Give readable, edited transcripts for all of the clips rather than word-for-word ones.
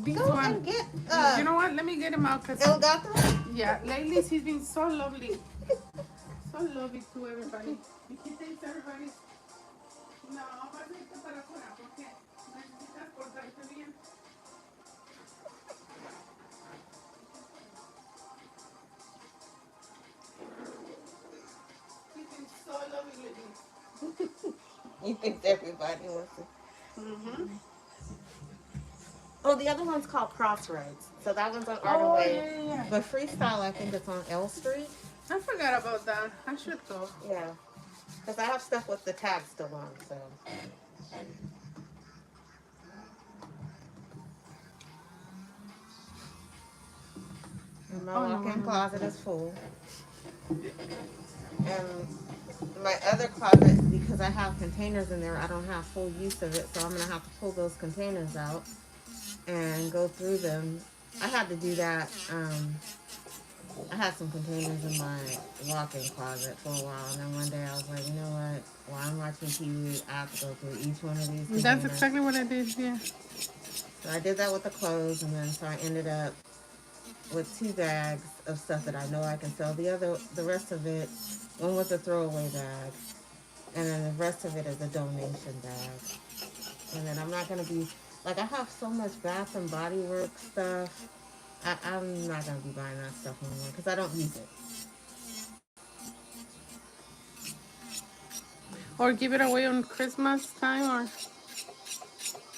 These Go one. and get You know what? Let me get him out because, El Gato. yeah, lately he's been so lovely. So lovely to everybody. And he thinks everybody. No, vas a irte para afuera porque necesitas portarte bien. He's been so lovely lately. He thinks everybody wants to. Mm-hmm. Oh, the other one's called Crossroads. So that one's on Oh, Artaway. yeah, yeah, yeah. But Freestyle, I think it's on L Street. I forgot about that. I should go. Yeah. Because I have stuff with the tag still on, so. And my Oh, no, walk-in no, no. closet is full. And my other closet, because I have containers in there, I don't have full use of it, so I'm going to have to pull those containers out and go through them. I had to do that. I had some containers in my walk-in closet for a while, and then one day I was like, you know what? While I'm watching TV, I have to go through each one of these That's containers. exactly what I did, yeah. So I did that with the clothes, and then so I ended up with 2 bags of stuff that I know I can sell. The rest of it, one was a throwaway bag, and then the rest of it is a donation bag. And then I'm not gonna be like I have so much Bath and Body Works stuff. I'm not gonna be buying that stuff anymore because I don't use it. Or give it away on Christmas time, or.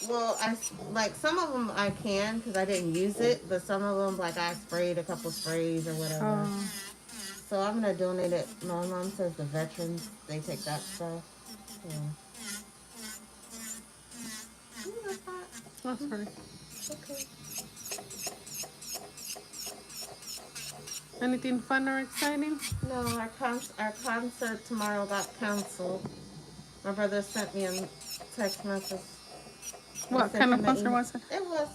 Well, I like some of them I can because I didn't use it, but some of them like I sprayed a couple sprays or whatever. Oh, So I'm gonna donate it. My mom says the veterans they take that stuff. Yeah. Ooh, that's hot. oh, sorry. Okay. Anything fun or exciting? No, our concert tomorrow got canceled. My brother sent me a text message. I What sent kind of him an concert email. was it? It was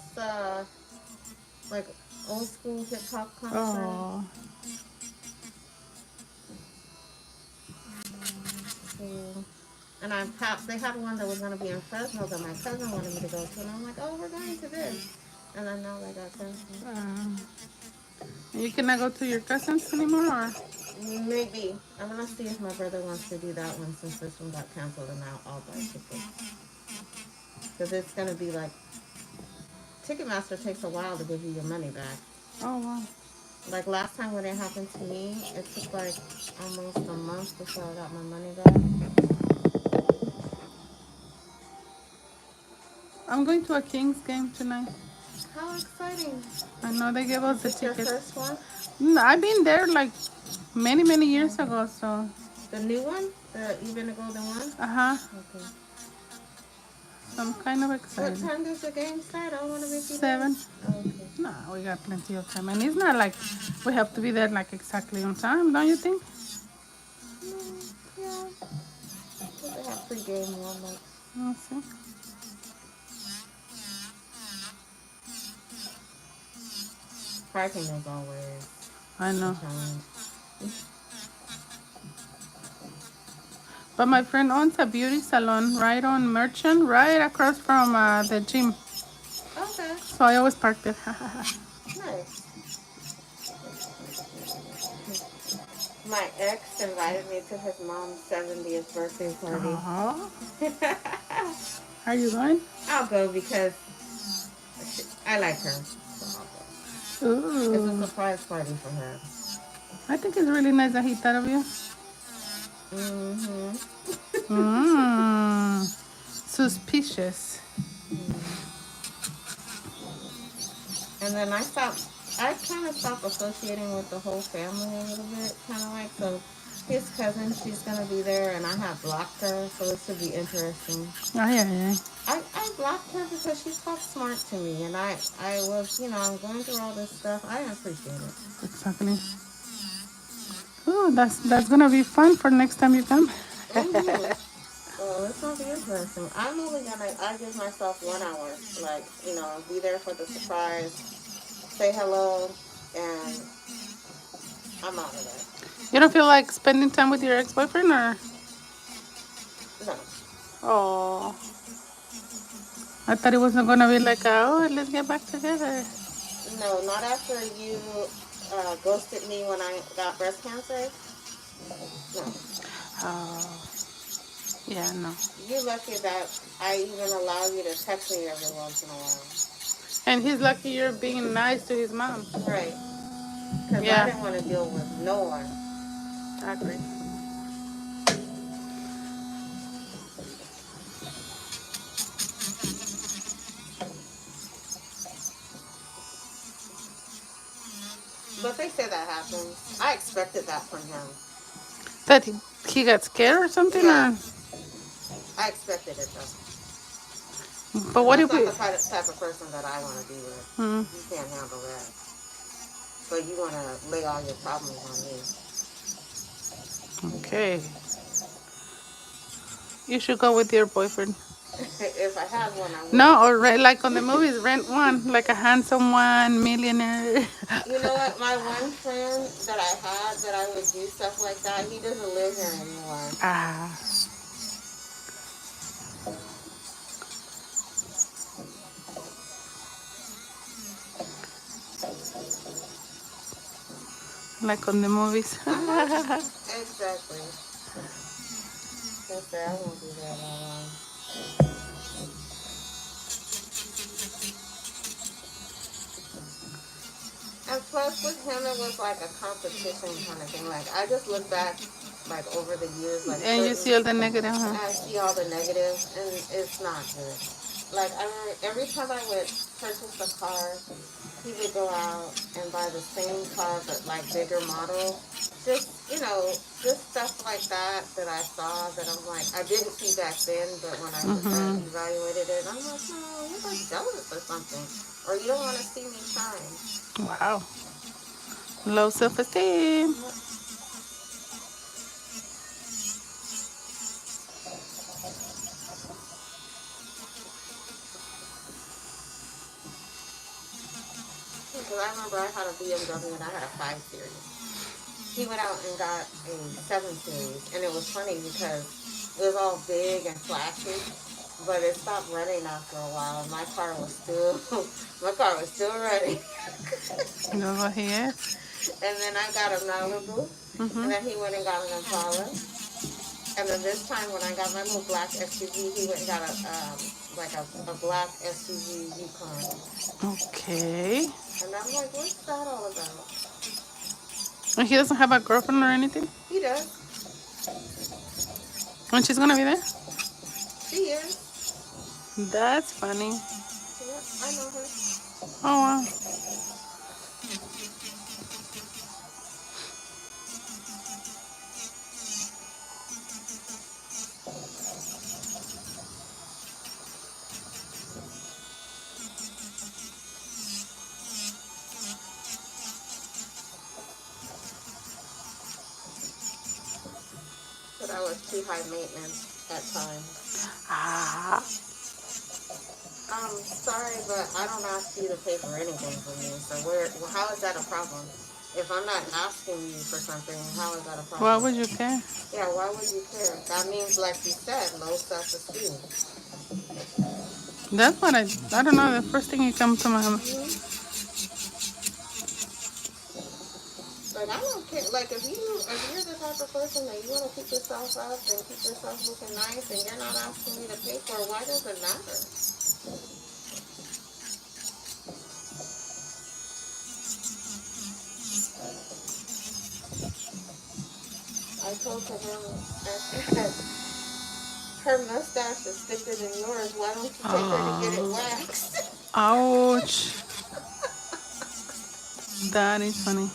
like old school hip hop concert. Oh, So, and they had one that was gonna be in Fresno that my cousin wanted me to go to, and I'm like, oh, we're going to this. And then now they got canceled. you cannot go to your cousins anymore, or? Maybe. I'm gonna see if my brother wants to do that one since this one got canceled and now I'll buy tickets. Because it's gonna be like Ticketmaster takes a while to give you your money back. Oh, wow. Like last time when it happened to me, it took like almost a month before I got my money back. I'm going to a Kings game tonight. How exciting! I know they gave us Is the this your tickets. first one? I've been there like many, many years ago, so. The new one? The Even the Golden one? Uh-huh. Okay. So I'm kind of What excited. time does the game start? I don't want to make you 7. late. Okay. No, we got plenty of time. And it's not like we have to be there like exactly on time, don't you think? Yeah. They have pre-game warm-up. Let's see. Parking is always I a know. challenge. But my friend owns a beauty salon right on Merchant, right across from the gym. Okay. So I always park there. Nice. My ex invited me to his mom's 70th birthday party. Oh, are you going? I'll go because I like her. So I'll go. It's a Ooh. surprise party for her. I think it's really nice that he thought of you. Mm-hmm. Mmm. Suspicious. And then I kind of stopped associating with the whole family a little bit, kind of like, so his cousin, she's going to be there, and I have blocked her, so it should be interesting. Oh, yeah. I blocked her because she talks smart to me, and I was, I'm going through all this stuff. I appreciate it. Exactly. Oh, that's gonna be fun for next time you come. Mm-hmm. Well, it's going to be interesting. I give myself 1 hour, like, be there for the surprise, say hello, and I'm out of there. You don't feel like spending time with your ex-boyfriend, or? No. Oh. I thought it wasn't gonna be like, oh, let's get back together. No, not after you ghosted me when I got breast cancer. No. Oh, yeah, no. You're lucky that I even allow you to text me every once in a while. And he's lucky you're being nice to his mom. Right. Because I Yeah, didn't want to deal with no one. I agree. But they say that happens. I expected that from him. That he got scared or something, Yeah, or I expected it though. but what That's if not we? the type of person that I want to be with. Hmm, You can't handle that. But you want to lay all your problems on me. okay, you should go with your boyfriend. If I had one, I would. No, or like on the movies, rent one, like a handsome one, millionaire. You know what? My one friend that I had that I would do stuff like that, he doesn't live here anymore. Ah, like on the movies. Uh-huh. Exactly. Just say I won't do that all alone. And plus, with him, it was like a competition kind of thing. Like, I just look back, like, over the years, like, And you certain, see all the negative, huh? I see all the negatives, and it's not good. Like, I remember every time I would purchase a car, he would go out and buy the same car, but, like, bigger model. Just, just stuff like that that I saw that I'm like, I didn't see back then, but when I Mm-hmm. evaluated it, I'm like, no, you're like jealous or something. Or you don't want to see me shine. Wow. Low self-esteem. Because I remember I had a BMW and I had a 5 Series. He went out and got a 7 Series. And it was funny because it was all big and flashy. But it stopped running after a while. My car was still, my car was still running. You know what he is? And then I got a Malibu. Mm-hmm. And then he went and got an Impala. And then this time when I got my little black SUV, he went and got a black SUV Yukon. Okay. And I'm like, what's that all about? And he doesn't have a girlfriend or anything? He does. And she's gonna be there? She is. That's funny. Yeah, I know her. Oh, wow. But I was too high maintenance at times. Ah. I'm sorry, but I don't ask you to pay for anything from me. So how is that a problem? If I'm not asking you for something, how is that a Why problem? would you care? Yeah, why would you care? That means, like you said, low self-esteem. That's what I don't know. The first thing you come to my mind. Mm-hmm. Like, I don't care. Like, if you're the type of person that you want to keep yourself up and keep yourself looking nice and you're not asking me to pay for it, why does it matter? I told her, I said, her mustache is thicker than yours. Why don't you take her to get it Oh. waxed? Ouch. That is funny.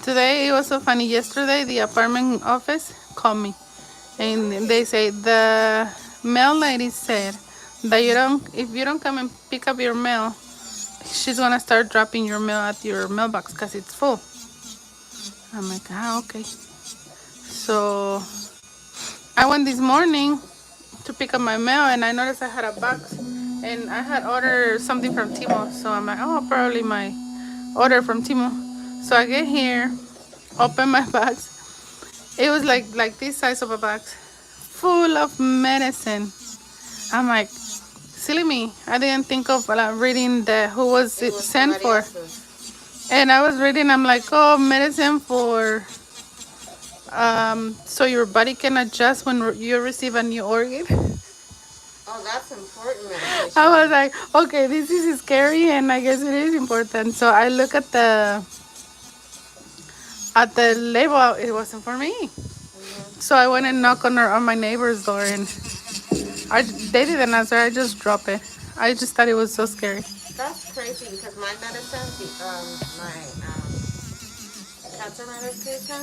Today it was so funny. Yesterday the apartment office called me and they say the mail lady said that if you don't come and pick up your mail, she's gonna start dropping your mail at your mailbox because it's full. I'm like, okay. So I went this morning to pick up my mail and I noticed I had a box and I had ordered something from Timo. So I'm like, oh, probably my order from Timo. So I get here, open my box, It was like this size of a box, full of medicine. I'm like, silly me. I didn't think of reading the who was It it was sent somebody for. else's. And I was reading, I'm like, oh, medicine for so your body can adjust when you receive a new organ. Oh, that's important I was medication. like, okay, this is scary, and I guess it is important. So I look at the label. It wasn't for me. Hmm. So I went and knocked on my neighbor's door, and they didn't answer. I just dropped it. I just thought it was so scary. That's crazy because my medicine, my cancer medication,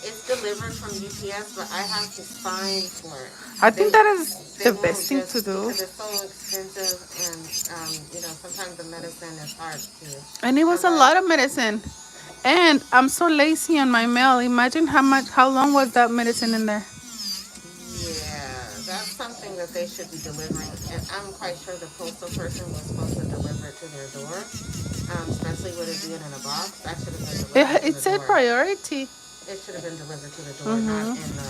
it's delivered from UPS, but I have to sign for it. I think They that is they the best won't thing to just do. because it's so expensive, and sometimes the medicine is hard to And it was come a by. lot of medicine. And I'm so lazy on my mail. Imagine how long was that medicine in there? Yeah, that's something that they should be delivering, and I'm quite sure the postal person was supposed to deliver it to their door, especially with it being in a box. That should have been delivered to It the said door. priority. It should have been delivered to the door, not Mm-hmm. in the.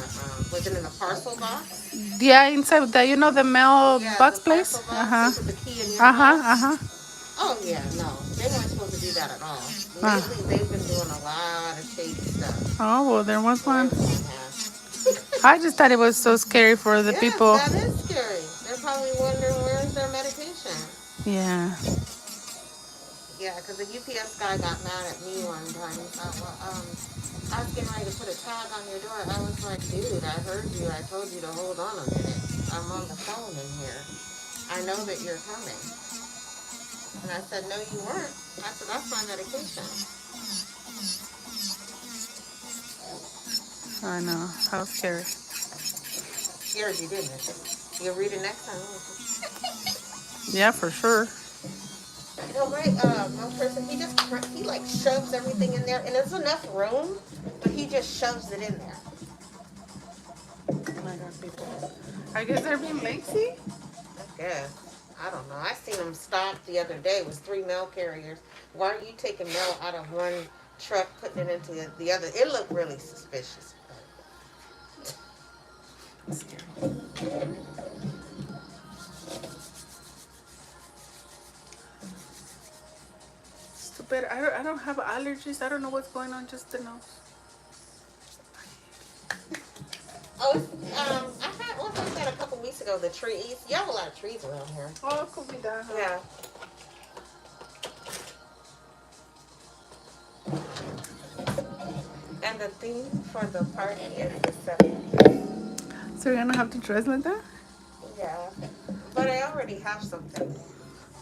Was it in the parcel box? Yeah, inside the mail Yeah, the box place. parcel box. Uh-huh. They put the key in your Uh-huh. house. Uh-huh. Oh yeah, no, they weren't supposed to do that at all. Lately, Uh. they've been doing a lot of shady stuff. Oh, well, there was So one. everyone has. I just thought it was so scary for the Yes, people. that is scary. They're probably wondering where's their medication. Yeah. Yeah, because the UPS guy got mad at me one time. He thought, well, I was getting ready to put a tag on your door. I was like, dude, I heard you. I told you to hold on a minute. I'm on the phone in here. I know that you're coming. And I said, no, you weren't. I said, that's my medication. I know. How scary. Scared you, didn't it? You'll read it next time, won't you? Yeah, for sure. No, my person, he like shoves everything in there, and there's enough room, but he just shoves it in there. Oh my God, people. I guess they're being lazy. I guess. I don't know. I seen him stop the other day. It was three mail carriers. Why are you taking mail out of one truck, putting it into the other? It looked really suspicious. Scary. Stupid. I don't have allergies. I don't know what's going on. Just the nose. Oh, I had one thing said a couple weeks ago. The trees. You have a lot of trees around here. Oh, it could be that. Huh? Yeah. And the theme for the party is the 70s. So you're gonna have to dress like that? Yeah. But I already have something.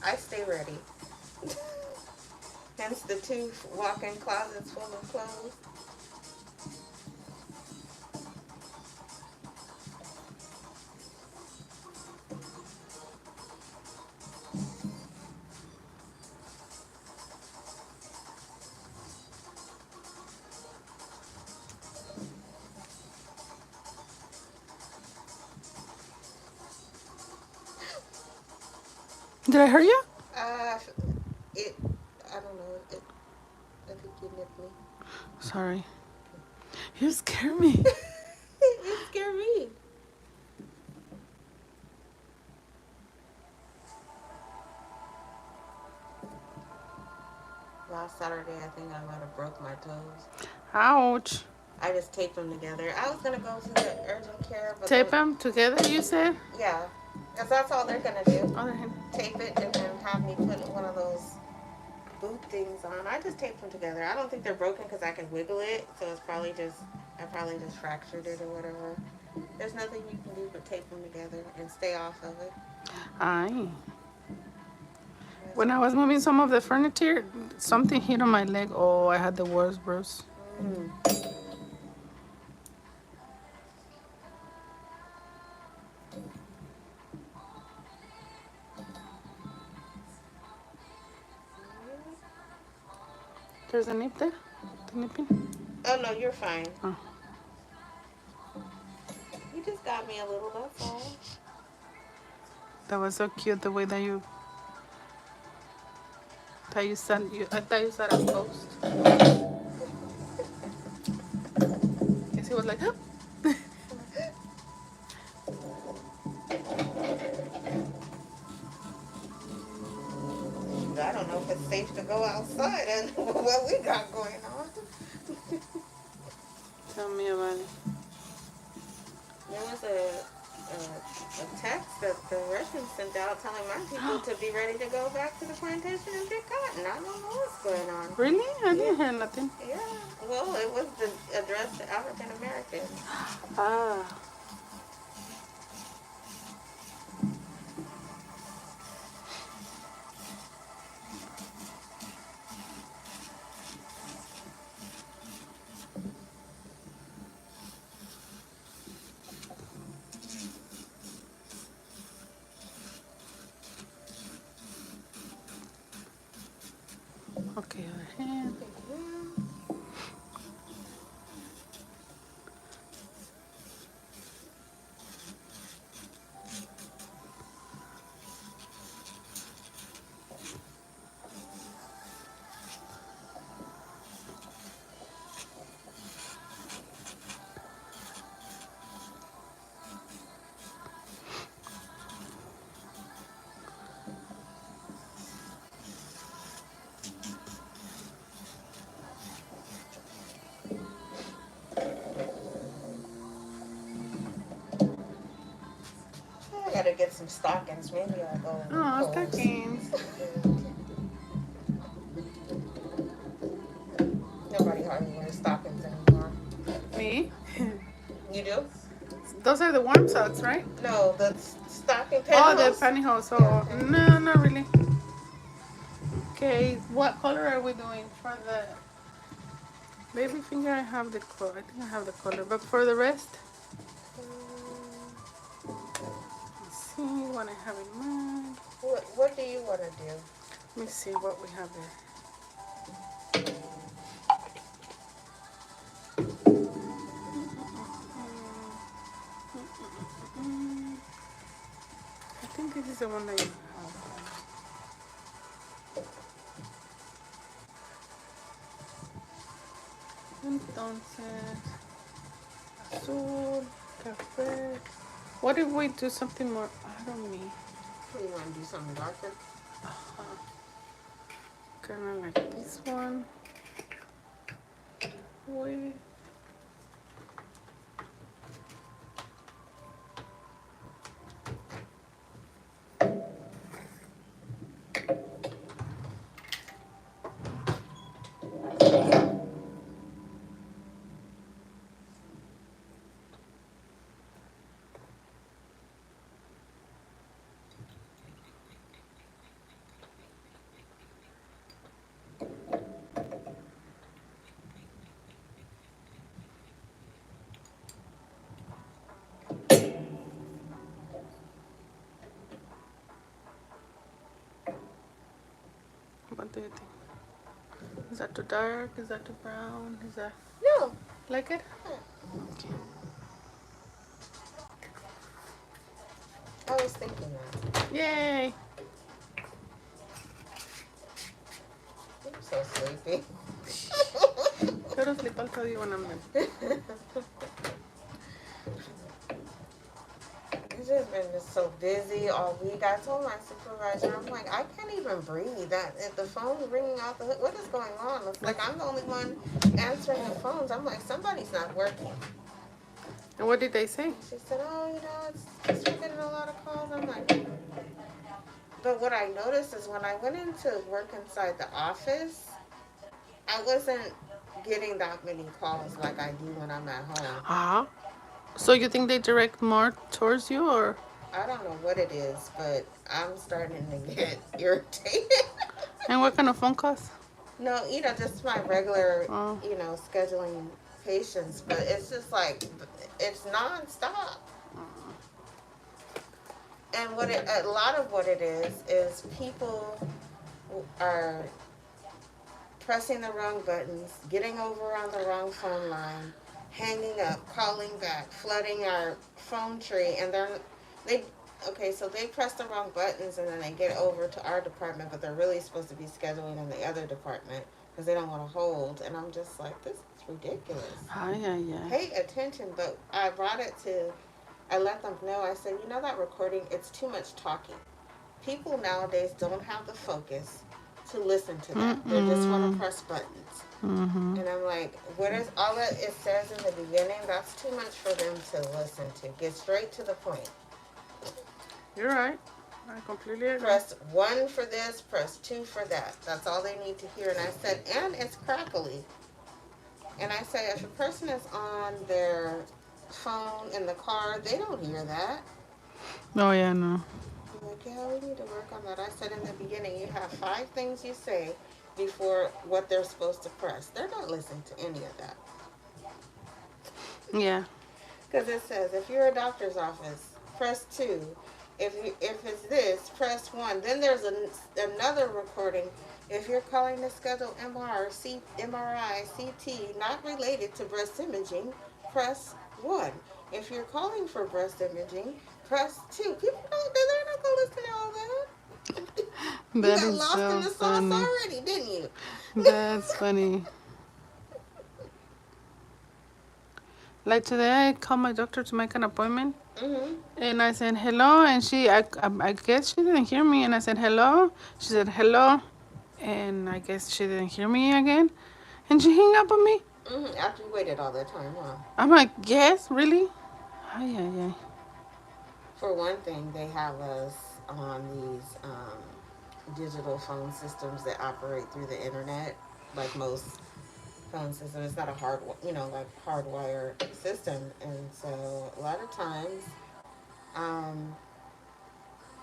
I stay ready. Hence the two walk-in closets full of clothes. Did I hurt you? Uh, it. I don't know. I think you nipped me. Sorry. You scare me. You scare me. Last Saturday, I think I might have broke my toes. Ouch. I just taped them together. I was gonna go to the urgent care, but Tape them together, you said? yeah, because that's all they're gonna do. Other hand. Tape it and then have me put one of those boot things on. I just taped them together. I don't think they're broken because I can wiggle it, so it's probably just I probably just fractured it or whatever. There's nothing you can do but tape them together and stay off of it. Aye. When I was moving some of the furniture, something hit on my leg. Oh, I had the worst bruise. Mm. There's a nip there? The nipping? Oh no, you're fine. Oh. You just got me a little, that's all. That was so cute the way that you I thought you said a post. was like, oh. I don't know if it's safe to go outside and what we got going on. Tell me about it. There was a text that the Russians sent out telling my people to be ready to go back to the plantation and pick cotton. I don't know what's going on. Really? I Yeah, didn't hear nothing. yeah. Well, it was addressed to African Americans. Ah. Okay, other hand. I gotta get some stockings. Maybe I'll go with Oh, Kohl's. stockings. Nobody hardly wears stockings anymore. Me? You do? Those are the warm socks, right? No, the stocking Oh, the pantyhose. pantyhose. Yeah, Oh, okay. no, not really. Okay, what color are we doing for the baby finger? I have the color. I think I have the color. But for the rest, let's see what I have in mind. What do you want to do? Let me see what we have there. I think this is the one that you have. Entonces, azul, café. What if we do something more autumny? You want to do something darker? Kind of like this one. With what do you think? Is that too dark? Is that too brown? Is that No. like it? Yeah. I was thinking that. Yay! I'm so sleepy. Go to sleep. I'll tell you when I'm done. It's just been just so busy all week. I told my supervisor, I'm like, I can't even breathe. That if the phone's ringing out the hook, what is going on? It's like I'm the only one answering the phones. I'm like, somebody's not working. And what did they say? She said, oh, it's just we're getting a lot of calls. I'm like, but what I noticed is when I went into work inside the office, I wasn't getting that many calls like I do when I'm at home. Ah. So you think they direct more towards you, or? I don't know what it is, but I'm starting to get irritated. And what kind of phone calls? No, just my regular, Oh. Scheduling patients, but it's just like, it's nonstop. And a lot of what it is people are pressing the wrong buttons, getting over on the wrong phone line, hanging up, calling back, flooding our phone tree, and so they press the wrong buttons and then they get over to our department, but they're really supposed to be scheduling in the other department. because they don't want to hold. And I'm just like, this is ridiculous. Ay, ay, ay. Pay attention. But I brought it to, I let them know, I said, you know, that recording, it's too much talking. People nowadays don't have the focus to listen to that. They just want to Mm-mm. press buttons. Mm-hmm. And I'm like, what is all that it says in the beginning? That's too much for them to listen to. Get straight to the point. You're right. I completely agree. Press one for this, press two for that. That's all they need to hear. And I said, and it's crackly. And I say, if a person is on their phone in the car, they don't hear that. Oh, yeah, no. I'm like, yeah, we need to work on that. I said in the beginning, you have 5 things you say before what they're supposed to press. They're not listening to any of that. Yeah. Because it says, if you're a doctor's office, press 2. If it's this, press 1. Then there's another recording. If you're calling to schedule MRI, CT, not related to breast imaging, press 1. If you're calling for breast imaging, press 2. People don't, they're not going to listen to all that. You That got is lost in so the sauce funny. already, didn't you? That's funny. Like today, I called my doctor to make an appointment. Mm-hmm. And I said hello, and I guess she didn't hear me. And I said hello. She said hello, and I guess she didn't hear me again. And she hung up on me. Mm-hmm. After you waited all that time, huh? I'm like, yes, really? Ay, ay, ay. For one thing, they have us on these digital phone systems that operate through the internet, like most phone systems. It's not a like hardwired system, and so a lot of times, um,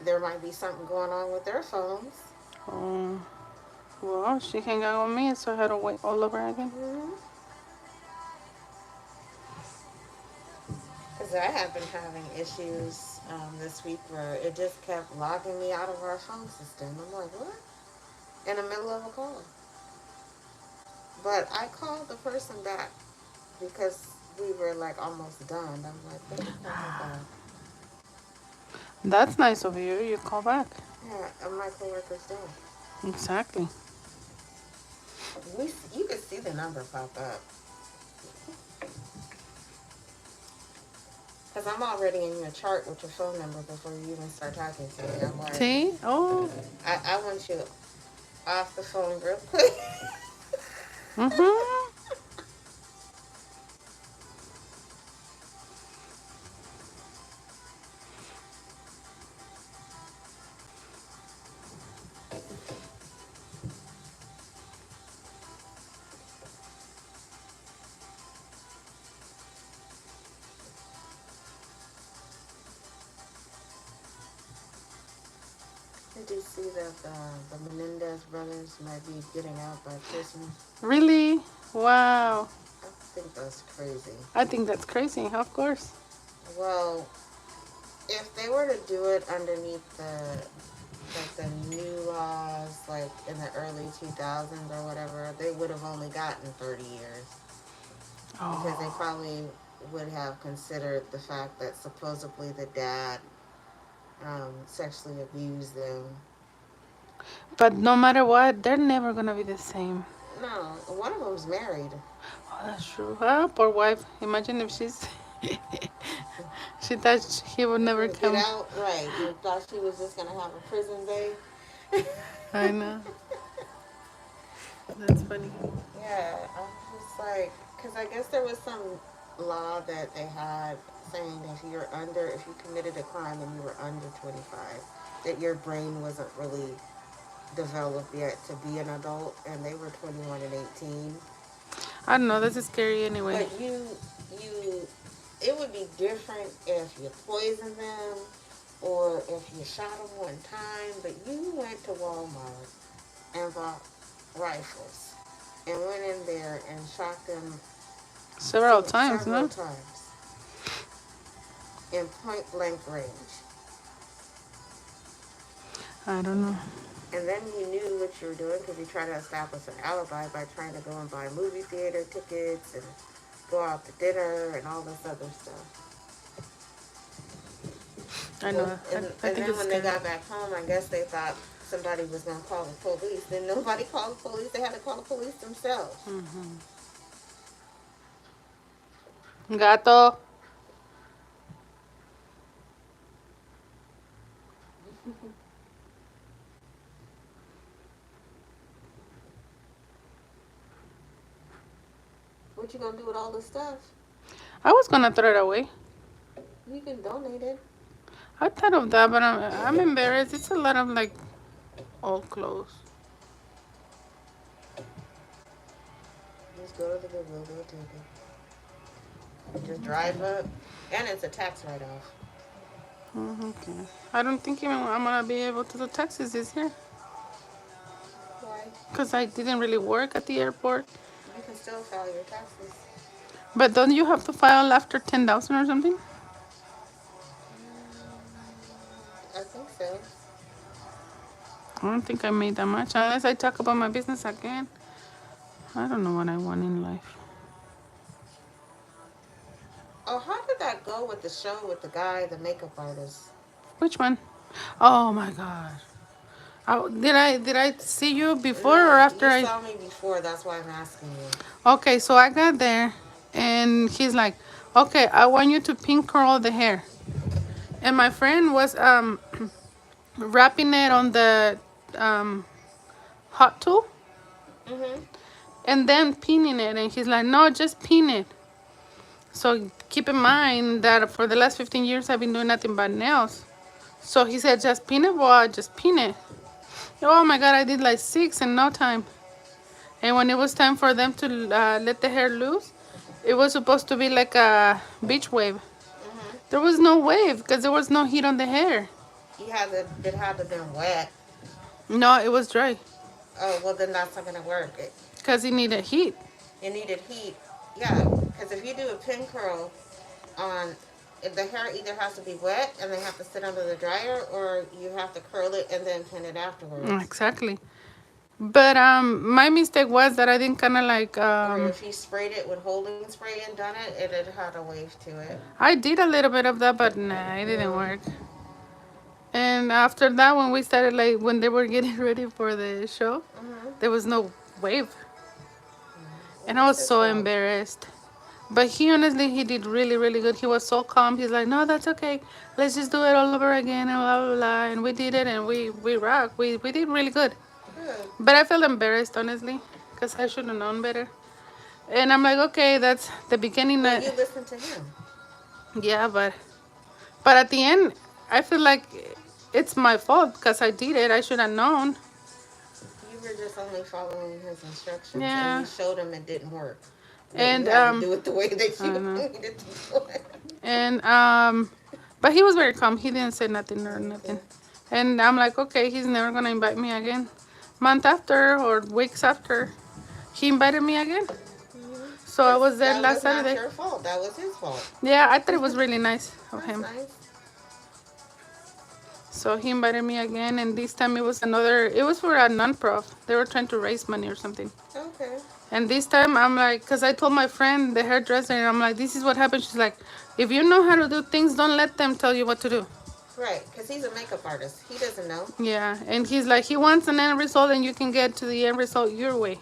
there might be something going on with their phones. Oh, well, she hung up on me, so I had to wait all over again. Mm-hmm. Because I have been having issues this week where it just kept logging me out of our phone system. I'm like, what? In the middle of a call. But I called the person back because we were like almost done. I'm like, let me call her back. That's nice of you. You call back. Yeah, and my coworker's done. Exactly. You could see the number pop up because I'm already in your chart with your phone number before you even start talking to me. I'm like, See? Oh. I want you off the phone real quick. Mm-hmm. Did you see that the Menendez brothers might be getting out by Christmas? Really? Wow. I think that's crazy. I think that's crazy, of course. Well, if they were to do it underneath the new laws, like in the early 2000s or whatever, they would have only gotten 30 years because they Oh. probably would have considered the fact that supposedly the dad sexually abused them. But no matter what, they're never gonna be the same. No, one of them's married. Oh, that's true. Ah, poor wife. Imagine if she's. She thought he would never Get come. out, right? You thought she was just gonna have a prison day. I know. That's funny. Yeah, I was just like, because I guess there was some law that they had saying that if you committed a crime and you were under 25, that your brain wasn't really developed yet to be an adult, and they were 21 and 18. I don't know. This is scary anyway. But you, it would be different if you poisoned them or if you shot them one time, but you went to Walmart and bought rifles and went in there and shot them Several times, several no? times in point blank range. I don't know. And then you knew what you were doing because you tried to establish an alibi by trying to go and buy movie theater tickets and go out to dinner and all this other stuff. I know. Well, I and think then it's when they scary. got back home, I guess they thought somebody was going to call the police. Then nobody called the police. They had to call the police themselves. Gato. What you going to do with all this stuff? I was gonna throw it away. You can donate it. I thought of that, but I'm embarrassed. It's a lot of like old clothes. Just go to the Goodwill, they'll take it. Just drive up, and it's a tax write-off. Okay. I don't think even I'm gonna be able to do taxes this year. Why? Because I didn't really work at the airport. You can still file your taxes. But don't you have to file after 10,000 or something? I think so. I don't think I made that much. Unless I talk about my business again. I don't know what I want in life. Oh, how did that go with the show with the guy, the makeup artist? Which one? Oh my gosh. Did I see you before No, or after you I? saw me before. That's why I'm asking you. Okay, so I got there, and he's like, "Okay, I want you to pink curl the hair." And my friend was wrapping it on the hot tool, Mhm. and then pinning it. And he's like, "No, just pin it." So keep in mind that for the last 15 years I've been doing nothing but nails. So he said, "Just pin it." Well, I just pin it. Oh my God, I did like 6 in no time. And when it was time for them to let the hair loose, it was supposed to be like a beach wave. Mhm. There was no wave because there was no heat on the hair. It had to been wet. No, it was dry Oh well, then that's not gonna work. because it needed heat. It needed heat. Yeah, because if you do a pin curl on, if the hair either has to be wet and they have to sit under the dryer, or you have to curl it and then pin it afterwards. Exactly. But my mistake was that I didn't kind of like. Or if you sprayed it with holding spray and done it, it had a wave to it. I did a little bit of that, but nah, it didn't work. And after that, when we started, like, when they were getting ready for the show, there was no wave. And I was so embarrassed. But he honestly, he did really, really good. He was so calm. He's like, "No, that's okay. Let's just do it all over again," and blah, blah, blah. And we did it, and we rocked. We did really good. Good. But I felt embarrassed, honestly, because I should have known better. And I'm like, okay, that's the beginning. Well, you listen to him. Yeah, but at the end, I feel like it's my fault because I did it. I should have known. You were just only following his instructions, Yeah. and you showed him it didn't work. And you had to do it the way that you know. needed to do it. And but he was very calm. He didn't say nothing or nothing. And I'm like, okay, he's never gonna invite me again. Month after or weeks after, he invited me again. So I was there last That was Saturday. not your fault. That was his fault. Yeah, I thought it was really nice of That's him. nice. So he invited me again, and this time it was another. It was for a non-prof. They were trying to raise money or something. Okay. And this time I'm like, because I told my friend, the hairdresser, and I'm like, this is what happened. She's like, if you know how to do things, don't let them tell you what to do. Right, because he's a makeup artist. He doesn't know. Yeah, and he's like, he wants an end result, and you can get to the end result your way.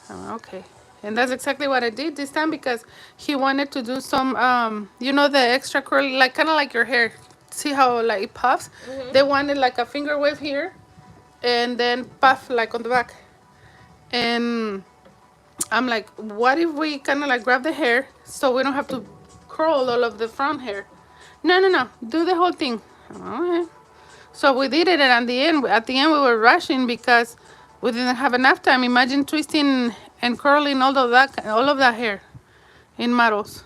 I'm like, okay. And that's exactly what I did this time because he wanted to do some, you know, the extra curly, like kind of like your hair. See how like it puffs? They wanted like a finger wave here, and then puff like on the back. And I'm like, what if we kind of like grab the hair so we don't have to curl all of the front hair? No. Do the whole thing. Okay. So we did it, and at the end we were rushing because we didn't have enough time. Imagine twisting and curling all of that hair in models.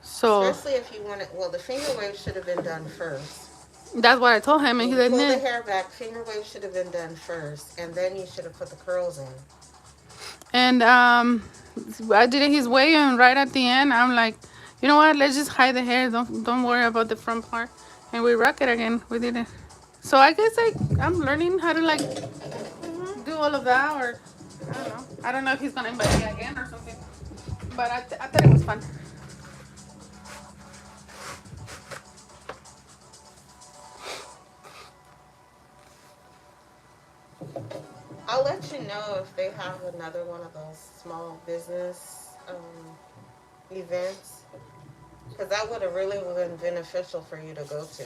So Especially if you want it. Well, the finger wave should have been done first. that's what I told him, and he said, Pull the "Nah." hair back. Finger wave should have been done first, and then you should have put the curls in. And I did it his way, and right at the end, I'm like, you know what? Let's just hide the hair. Don't worry about the front part, and we rock it again. We did it. So I guess I'm learning how to like do all of that, or I don't know. I don't know if he's gonna invite me again or something. But I thought it was fun. I'll let you know if they have another one of those small business events, because that would have really been beneficial for you to go to.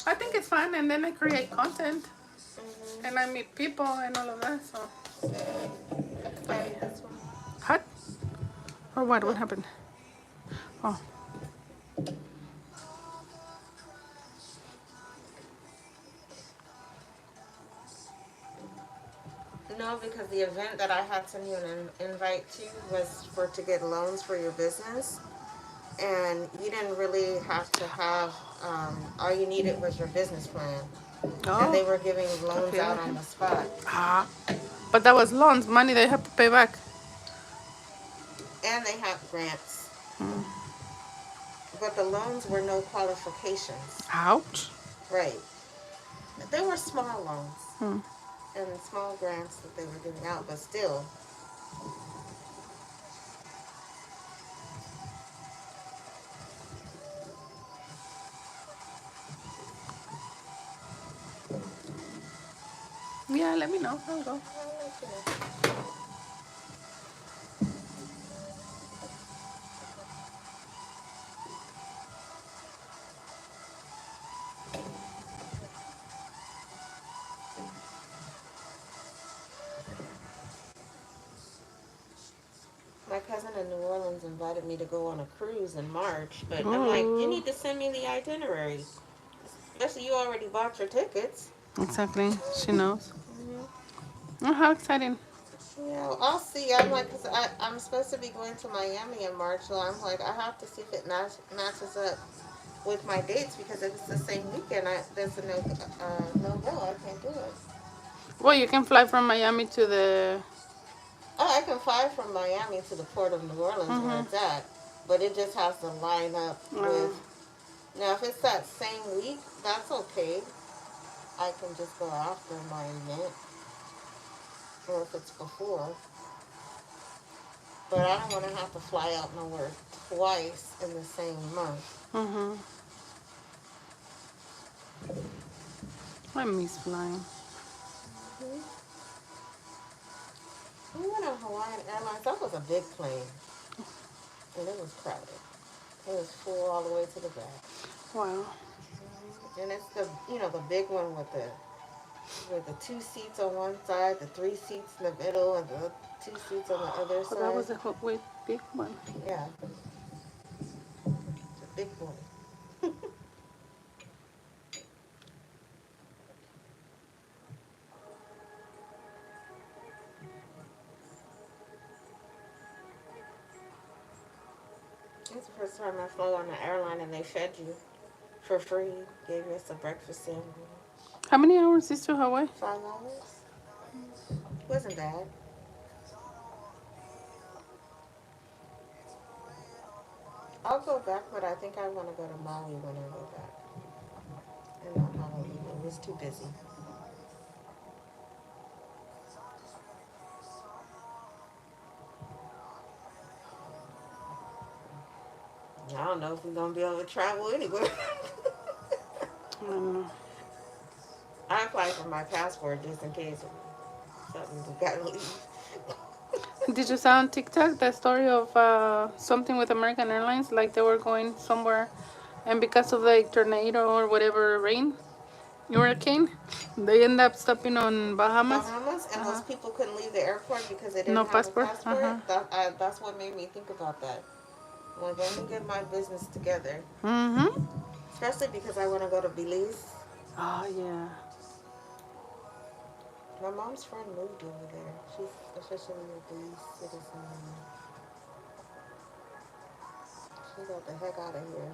I think it's fun, and then I create content, Hmm. and I meet people and all of that. So, I need this one. hot or what? No, What happened? Oh, no, because the event that I had sent you an invite to was for to get loans for your business, and you didn't really have to have. All you needed was your business plan, and oh, they were giving loans okay, out okay. on the spot, Ah, but that was loans, money they have to pay back. and they had grants. But the loans were no qualifications. Ouch. Right. They were small loans and small grants that they were giving out, but still. Yeah, let me know. I'll go. I'll let you know. My cousin in New Orleans invited me to go on a cruise in March, but I'm like, you Ooh, need to send me the itinerary. Especially you already bought your tickets. exactly. She knows. Hmm. Oh, how exciting. Yeah, well, I'll see. I'm like, cause I'm supposed to be going to Miami in March, so I'm like, I have to see if it matches up with my dates, because if it's the same weekend, there's a no go. I can't do it. Well, you can fly from Miami to the. Oh, I can fly from Miami to the port of New Orleans where Mm-hmm. it's at, but it just has to line up with. Now, if it's that same week, that's okay. I can just go after my event, or if it's before. But I don't want to have to fly out nowhere twice in the same month. Mm-hmm. I miss flying. Hmm. We went on Hawaiian Airlines. That was a big plane, and it was crowded. It was full all the way to the back. Wow. And it's the the big one with the two seats on one side, the three seats in the middle, and the two seats on the other Oh, that side. was a wait, big one. Yeah, it's a big boy. It's the first time I flew on an airline and they fed you for free. Gave us a breakfast sandwich. How many hours is to Hawaii? $5. Wasn't bad. I'll go back, but I think I want to go to Maui when I go back. And not Honolulu. It was too busy. I don't know if we're gonna be able to travel anywhere. I don't know. I applied for my passport just in case something we gotta leave. Did you saw on TikTok the story of something with American Airlines? Like they were going somewhere, and because of the tornado or whatever rain, hurricane, they end up stopping on Bahamas. Bahamas, and those Uh-huh. people couldn't leave the airport because they No didn't have a passport. Uh-huh. passport. That's what made me think about that. I'm like, let me get my business together, Mm-hmm. especially because I want to go to Belize. Oh, yeah. My mom's friend moved over there. She's officially a Belize citizen. She got the heck out of here.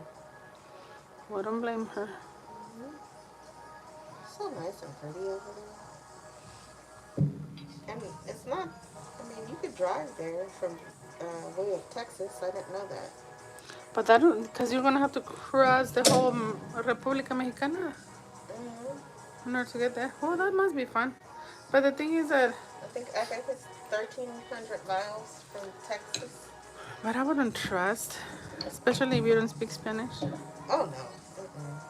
Wouldn't blame her. Hmm. So nice and pretty over there. And it's not, I mean, you could drive there from way of Texas. I didn't know that. But that, because you're going to have to cross the whole República Mexicana Hmm. in order to get there. Oh, that must be fun. But the thing is that, I think it's 1,300 miles from Texas. but I wouldn't trust, especially if you don't speak Spanish. Oh no. Mm-mm.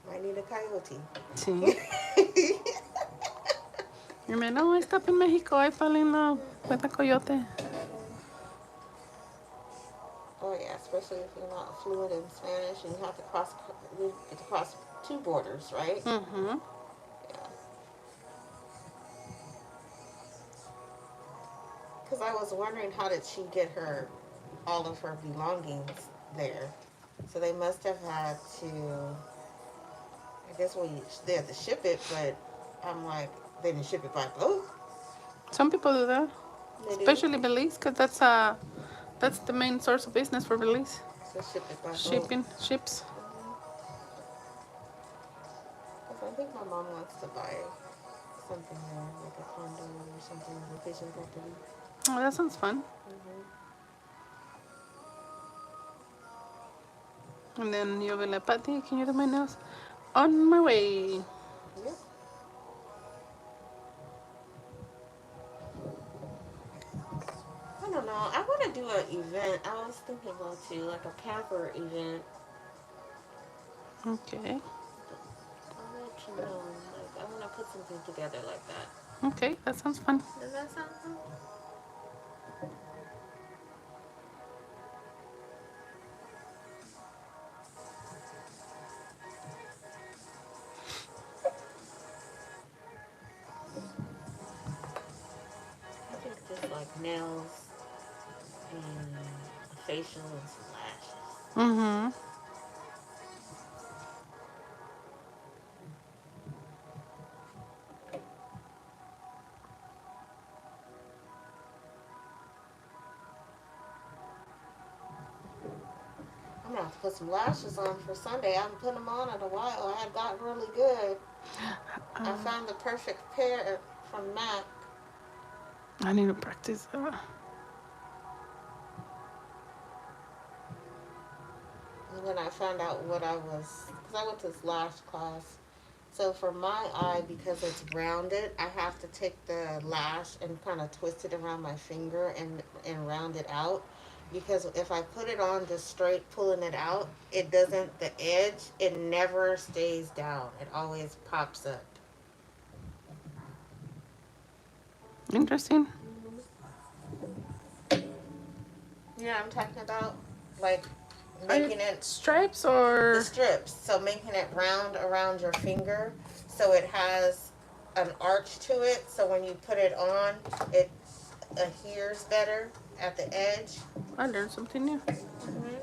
Might need a coyote. See? Y me no, I stop in Mexico. I fell in love with a coyote. Oh yeah, especially if you're not fluent in Spanish and you have to get to cross two borders, right? Mm-hmm. Yeah. Because I was wondering how did she get all of her belongings there? So they must have had to. I guess they had to ship it, but I'm like, they didn't ship it by boat. Some people do that, They do. especially Belize, because that's the main source of business for Belize. So ship it by boat. Shipping ships. Because I think my mom wants to buy something there, like a condo or something, a vacation property. Oh, that sounds fun. Mm-hmm. And then you'll be like, Patty, can you do my nails? On my way. Yep. I don't know. I want to do an event. I was thinking about too, like a camper event. Okay. I'll let you know. Like I want to put something together like that. Okay, that sounds fun. Does that sound fun? I think just like nails and a facial and some lashes. Mm-hmm. I'm gonna have to put some lashes on for Sunday. I haven't put them on in a while. I had gotten really good. I found the perfect pair from MAC. I need to practice that. And then I found out what I was, because I went to this lash class. So for my eye, because it's rounded, I have to take the lash and kind of twist it around my finger and round it out. Because if I put it on just straight, pulling it out, it doesn't, the edge, it never stays down. It always pops up. Interesting. Yeah, I'm talking about like Are making it it stripes the or? strips. So making it round around your finger so it has an arch to it. So when you put it on, it adheres better at the edge. I learned something new. Hmm.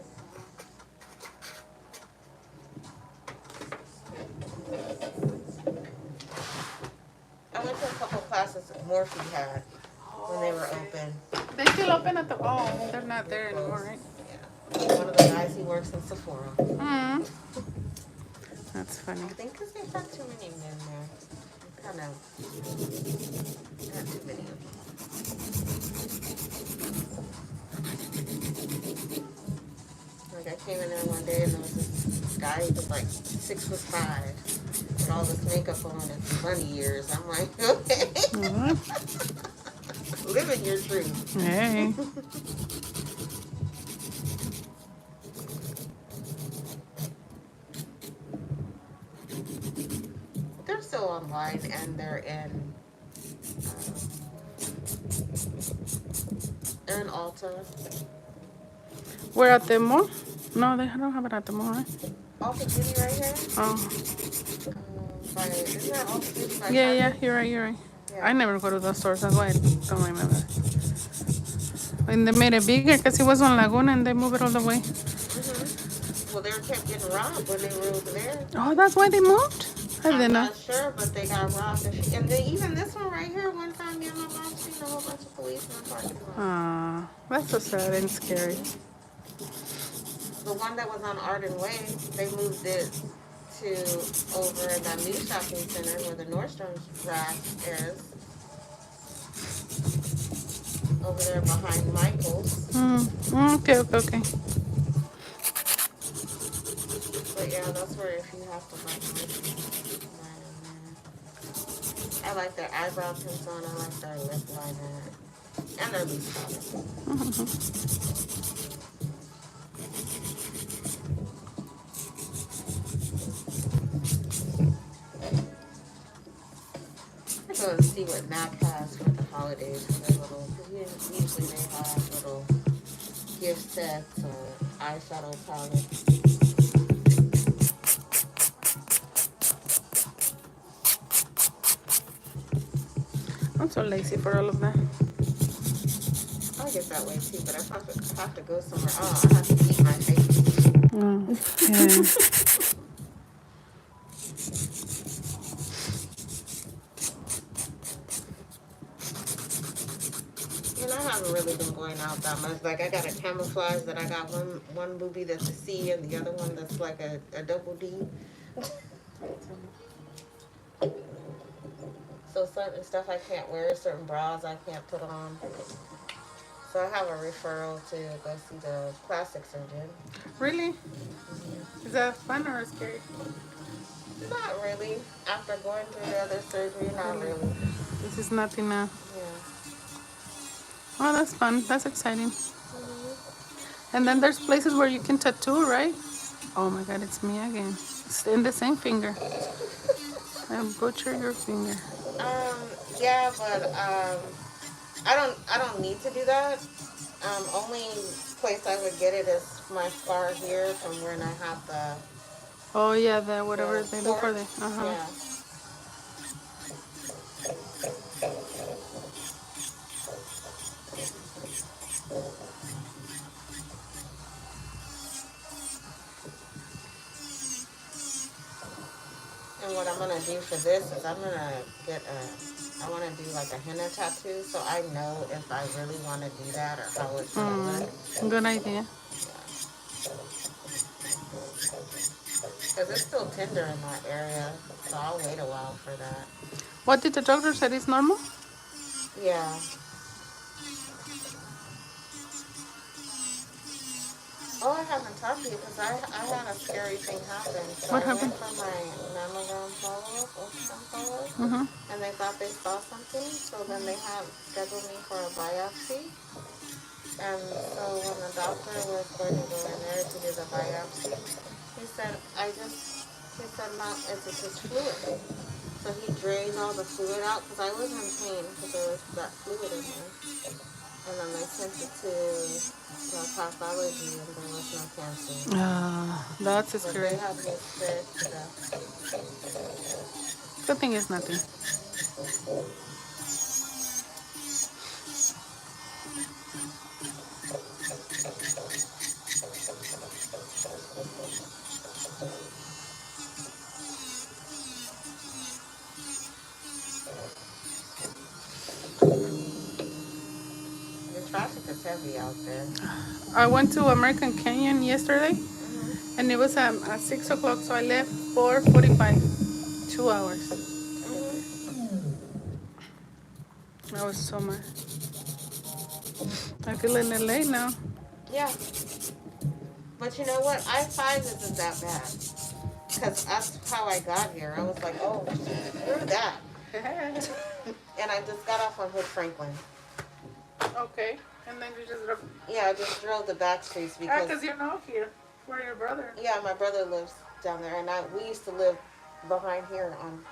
I went to a couple classes that Morphe had when they were open. They still open at the. Oh, they're not there anymore, right? Yeah. One of the guys, he works in Sephora. Hmm. That's funny. I think because they had too many men there. Kind of not too many of them. Like I came in there one day and there was this guy, he was like 6'5" with all this makeup on and bunny ears. I'm like, okay, Mhm. living your truth. Hey. They're still online and they're in Ulta. We're at the mall? No, they don't have it at the mall, right? Ulta Beauty right here. Oh. Isn't that Ulta Beauty by Yeah, Target? you're right. Yeah. I never go to those stores. That's why I don't remember. And they made it bigger because it was on Laguna and they moved it all the way. Well, they kept getting robbed when they were over there. Oh, that's why they moved? I I'm didn't know. not sure, but they got robbed. And then even this one right here, one time me and my mom seen a whole bunch of police in the parking lot. Ah, that's so sad and scary. The one that was on Arden Way, they moved it to over in that new shopping center where the Nordstrom's rack is. Over there behind Michael's. Okay. But yeah, that's where if you have to buy Nordstrom's, buy them there. I like their eyebrow pencil and I like their lip liner. And their loose powder. I go go and see what Mac has for the holidays for their little. Because usually they have little gift sets or eyeshadow palettes. I'm so lazy for all of that. I get that way too, but if I have to go somewhere, oh, I have to eat my face. Oh, yeah. And I haven't really been going out that much. Like I got a camouflage that I got one booby that's a C and the other one that's like a double D. So certain stuff I can't wear, certain bras I can't put on. So I have a referral to go see the plastic surgeon. Really? Is that fun or scary? Not really. After going through the other surgery, not really. This is nothing now. Yeah. Oh, that's fun. That's exciting. Mm-hmm. And then there's places where you can tattoo, right? Oh my God, it's me again. It's in the same finger. I butcher your finger. Yeah, but I don't need to do that. Only place I would get it is my scar here from when I have Oh yeah, the whatever the they do for port. the. Yeah. And what I'm gonna do for this is I'm gonna I want to do like a henna tattoo, so I know if I really want to do that or how it's gonna look. Good idea. Because it's still tender in that area, so I'll wait a while for that. What did the doctor say is normal? Yeah. Oh, I haven't talked to you because I had a scary thing happen. So What I happened? went for my mammogram follow-up, ultrasound follow-up, and they thought they saw something, so then they had scheduled me for a biopsy. And so when the doctor was going to go in there to do the biopsy, he said, no, it's just fluid. So he drained all the fluid out because I was in pain because there was that fluid in there. And then they sent it to the pathology and there was no cancer. That's But scary. they have me scared to death. Good thing it's nothing. The traffic is heavy out there. I went to American Canyon yesterday, Mm-hmm. and it was at 6 o'clock, so I left 4:45. 2 hours. Mm-hmm. I was so mad. I feel in LA now. Yeah. But you know what? I-5 isn't that bad. Because that's how I got here. I was like, oh, screw that. And I just got off on Hood Franklin. Okay, and then you just drove. Yeah, I just drove the back streets because... Because you know here, where your brother. Yeah, my brother lives down there. And we used to live behind here on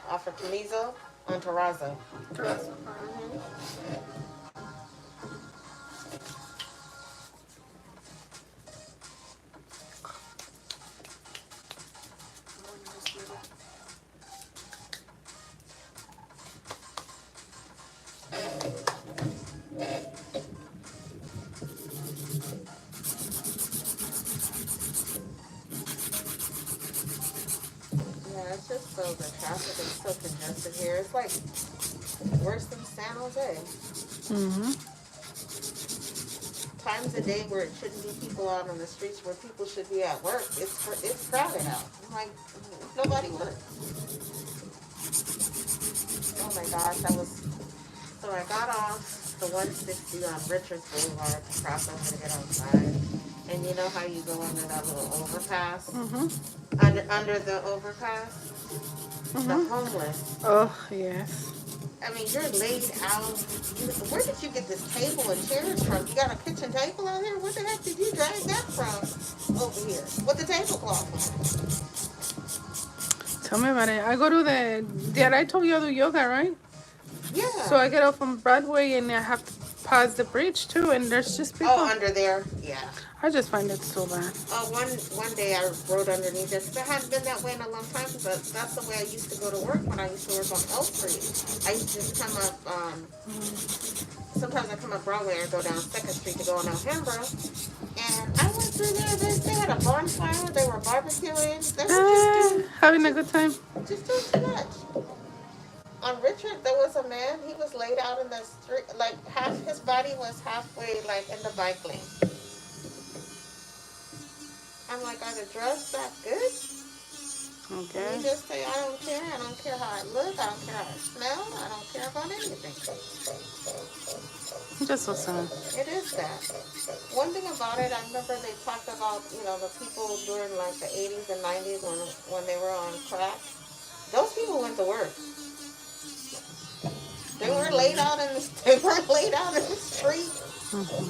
off of Canizo on Terrazzo. Terrazzo. Mm-hmm. Yeah, it's just so the traffic is so congested here. It's like worse than San Jose. Times a day where it shouldn't be people out on the streets where people should be at work. It's crowded out. I'm like, nobody works. Oh my gosh, so I got off the 160 on Richards Boulevard to cross over to get outside. And you know how you go under that little overpass? Under the overpass? The homeless. Oh, yes. I mean, you're laid out. Where did you get this table and chairs from? You got a kitchen table out here? Where the heck did you drag that from over here? With the tablecloth on? Tell me about it. I go to I told you I do yoga, right? So I get off on Broadway and I have to pass the bridge too, and there's just people. Oh, under there, yeah. I just find it so bad. One day I rode underneath there because it hadn't been that way in a long time. Because that's the way I used to go to work when I used to work on Elm Street. I used to just come up. Sometimes I come up Broadway and go down Second Street to go on Alhambra. And I went through there. They had a bonfire. They were barbecuing. They were just doing Having a good time. just doing too much. On Richard, there was a man. He was laid out in the street, like half his body was halfway, like in the bike lane. I'm like, are the drugs that good? Okay. You just say, I don't care. I don't care how I look. I don't care how I smell. I don't care about anything. Just so sad. It is that. One thing about it, I remember they talked about, the people during like the 80s and 90s when they were on crack. Those people went to work. They weren't laid out in the street. Mm-hmm.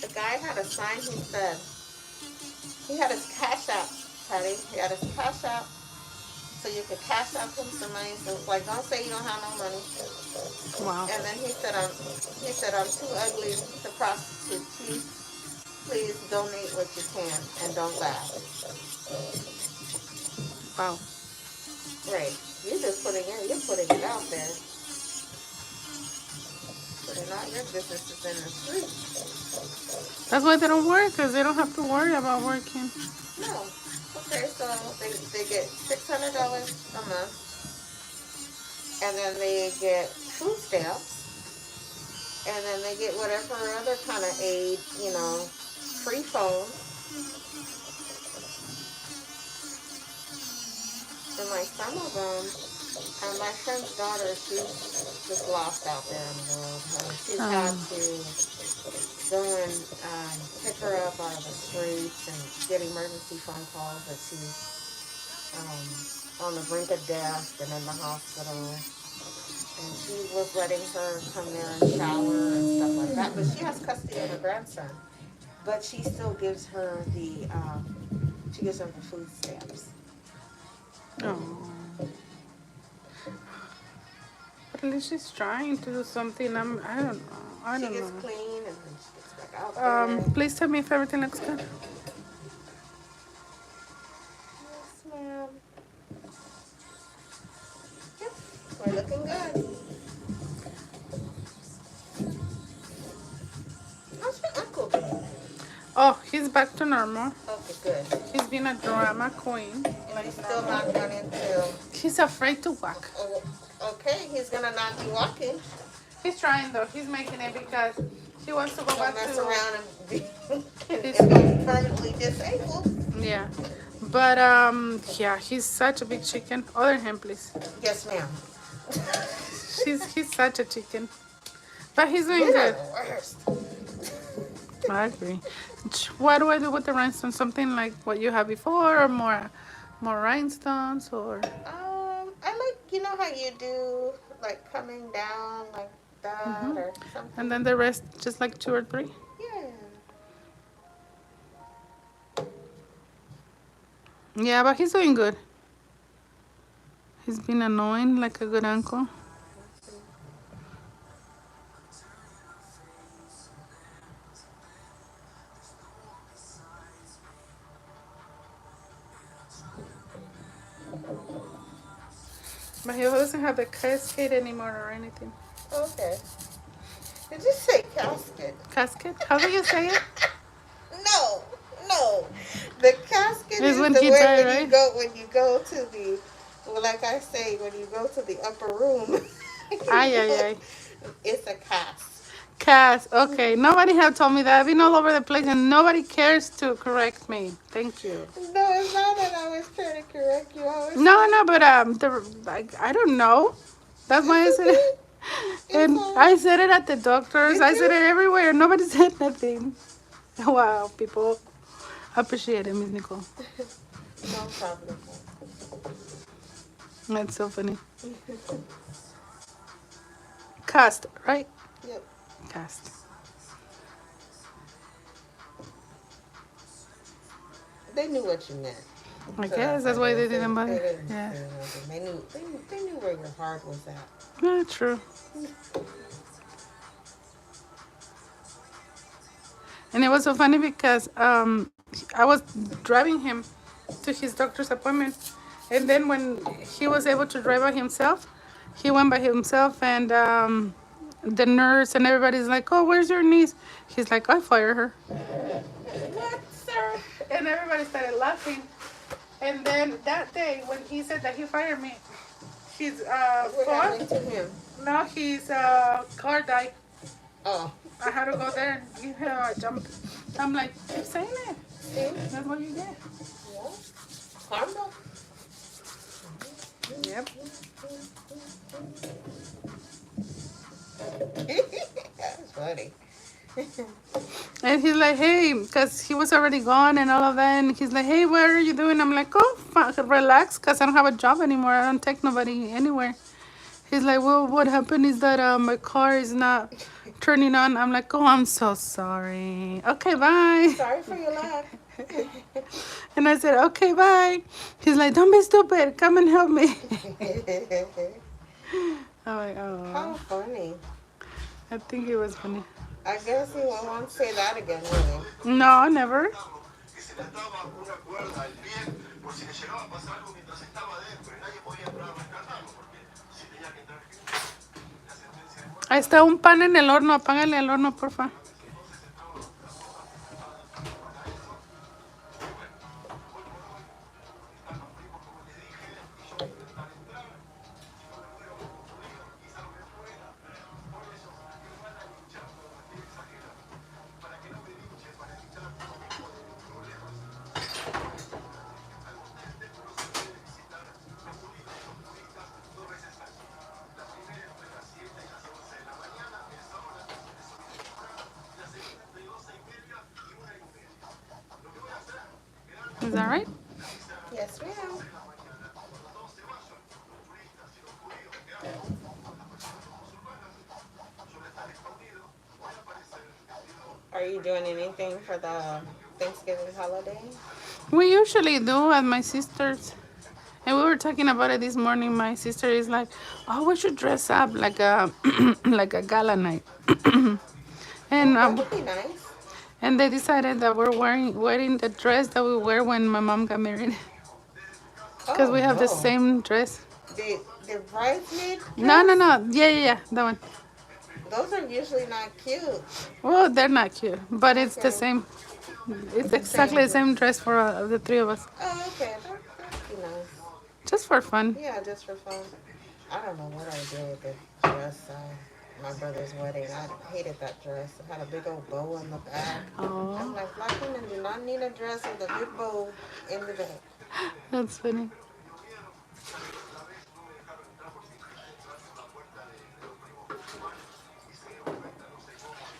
The guy had a sign. He had his cash out, Patty. He had his cash out, so you could cash out him some money. So it's like, don't say you don't have no money. Wow. And then he said, I'm too ugly to prostitute. Please donate what you can and don't laugh. Wow. Right. You're putting it out there. Putting all your businesses in the street. That's why they don't work, because they don't have to worry about working. No. Okay, so they get $600 a month, and then they get food stamps, and then they get whatever other kind of aid, free phone. And like some of them, my friend's daughter, she's just lost out there in the world. She's had to go and pick her up out of the streets and get emergency phone calls that she's on the brink of death and in the hospital. And she was letting her come there and shower and stuff like that. But she has custody of her grandson. But she still gives her the food stamps. Oh. But at least she's trying to do something. I don't know. I don't She gets know. clean and then she gets back out there. Please tell me if everything looks good. Yes, ma'am. Yep, we're looking good. How's your uncle doing? Oh, he's back to normal. Okay, good. He's been a drama queen. And he's still not running till... He's afraid to walk. Oh, okay, he's gonna not be walking. He's trying though. He's making it because he wants to go back Mess to... around and be permanently disabled. Yeah. But, yeah, he's such a big chicken. Other hand, please. Yes, ma'am. He's such a chicken. But he's doing You're good. the worst. I agree. What do I do with the rhinestones? Something like what you had before, or more rhinestones, or? I like, how you do, like, coming down like that or something. And then the rest, just like 2 or 3? Yeah. Yeah, but he's doing good. He's been annoying like a good uncle. But he doesn't have the casket anymore or anything. Okay. Did you say casket? Casket? How do you say it? No. The casket is when the he way died, when you go to the, well, like I say, when you go to the upper room. Ay. It's a cast. Cast. Okay. Nobody have told me that. I've been all over the place and nobody cares to correct me. Thank you. No, it's not that I was trying to correct you. No, but I don't know. That's why I said it. And I said it at the doctors. I said it everywhere. Nobody said nothing. Wow, people appreciate it, Miss Nicole. No problem. That's so funny. Cast, right? Yep. Cast. they knew what you meant. I So that's guess why that's why they didn't they bother. didn't Yeah. say nothing. They knew where your heart was at. Yeah, true. And it was so funny because I was driving him to his doctor's appointment, and then when he was able to drive by himself, he went by himself, and the nurse and everybody's like, "Oh, where's your niece?" He's like, "I fired her," What, sir? and everybody started laughing. And then that day when he said that he fired me, his What phone, happened to him? no, his car died. Oh, I had to go there and give him a jump. I'm like, keep saying it. see? That's what you get. Yeah. Karma. Yep. That's funny. And he's like, hey, because he was already gone and all of that. And he's like, hey, what are you doing? I'm like, oh, relax, because I don't have a job anymore. I don't take nobody anywhere. He's like, well, what happened is that my car is not turning on. I'm like, oh, I'm so sorry. Okay, bye. Sorry for your laugh. And I said, okay, bye. He's like, don't be stupid. Come and help me. I'm like, How oh, funny. I think it was funny. I guess he won't want to say that again, will No, never. Ahí está un pan en el horno. Apágale el horno, porfa. Is that right? he? Yes, ma'am. Are you doing anything for the Thanksgiving holiday? We usually do at my sister's. And we were talking about it this morning. My sister is like, "Oh, we should dress up like a like a gala night." and Oh, that would be nice. and they decided that we're wearing the dress that we wear when my mom got married, because Oh we have the no. same dress. The bridesmaid No, no, dress? no. Yeah, yeah, yeah. That one. Those are usually not cute. Well, they're not cute, but it's the Okay. same. It's It's the exactly same the same dress. dress for the three of us, Oh, okay. That'd be nice. just for fun. Yeah, just for fun. I don't know what I did with the dress. My brother's wedding. I hated that dress. It had a big old bow on the back. I'm Oh, like, black women do not need a dress with a big bow in the back. that's funny.